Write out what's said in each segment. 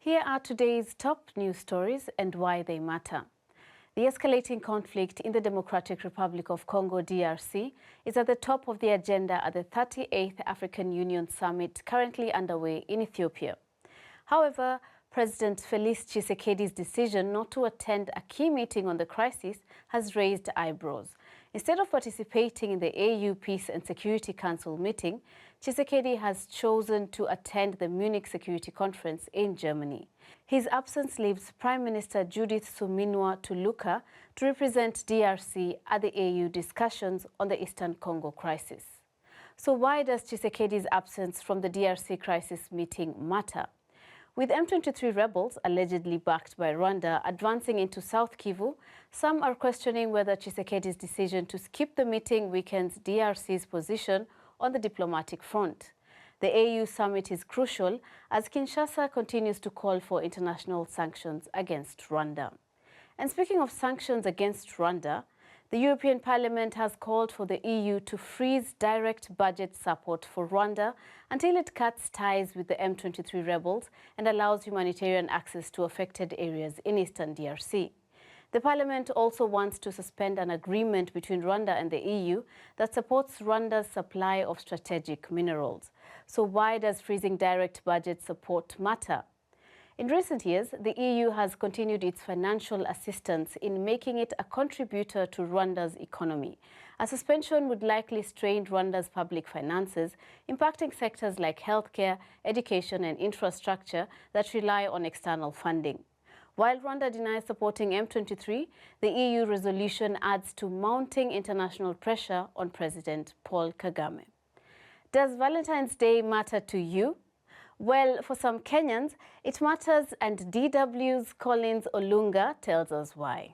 Here are today's top news stories and why they matter. The escalating conflict in the Democratic Republic of Congo, DRC, is at the top of the agenda at the 38th African Union Summit currently underway in Ethiopia. However, President Felix Tshisekedi's decision not to attend a key meeting on the crisis has raised eyebrows. Instead of participating in the AU Peace and Security Council meeting, Tshisekedi has chosen to attend the Munich Security Conference in Germany. His absence leaves Prime Minister Judith Suminwa Tuluka to represent DRC at the AU discussions on the Eastern Congo crisis. So why does Tshisekedi's absence from the DRC crisis meeting matter? With M23 rebels, allegedly backed by Rwanda, advancing into South Kivu, some are questioning whether Tshisekedi's decision to skip the meeting weakens DRC's position on the diplomatic front. The AU summit is crucial as Kinshasa continues to call for international sanctions against Rwanda. And speaking of sanctions against Rwanda, the European Parliament has called for the EU to freeze direct budget support for Rwanda until it cuts ties with the M23 rebels and allows humanitarian access to affected areas in eastern DRC. The Parliament also wants to suspend an agreement between Rwanda and the EU that supports Rwanda's supply of strategic minerals. So why does freezing direct budget support matter? In recent years, the EU has continued its financial assistance in making it a contributor to Rwanda's economy. A suspension would likely strain Rwanda's public finances, impacting sectors like healthcare, education and infrastructure that rely on external funding. While Rwanda denies supporting M23, the EU resolution adds to mounting international pressure on President Paul Kagame. Does Valentine's Day matter to you? Well, for some Kenyans, it matters, and DW's Collins Olunga tells us why.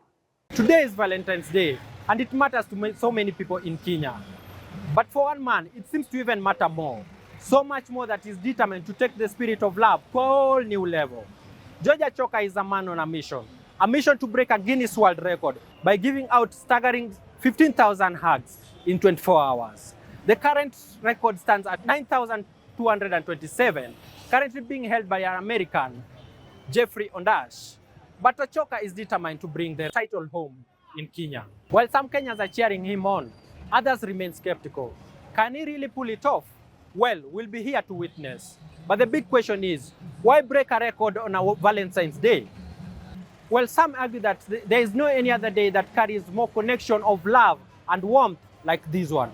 Today is Valentine's Day, and it matters to so many people in Kenya. But for one man, it seems to even matter more. So much more that he's determined to take the spirit of love to a whole new level. George Choka is a man on a mission to break a Guinness World Record by giving out staggering 15,000 hugs in 24 hours. The current record stands at 9,227, currently being held by an American, Jeffrey Ondash. But Ochoka is determined to bring the title home in Kenya. While some Kenyans are cheering him on, others remain skeptical. Can he really pull it off? Well, we'll be here to witness. But the big question is, why break a record on a Valentine's Day? Well, some argue that there is no any other day that carries more connection of love and warmth like this one.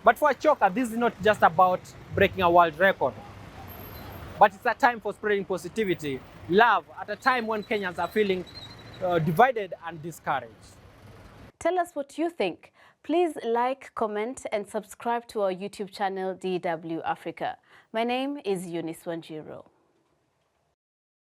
But for Choka, this is not just about breaking a world record, but it's a time for spreading positivity, love, at a time when Kenyans are feeling divided and discouraged. Tell us what you think. Please like, comment, and subscribe to our YouTube channel, DW Africa. My name is Eunice Wanjiro.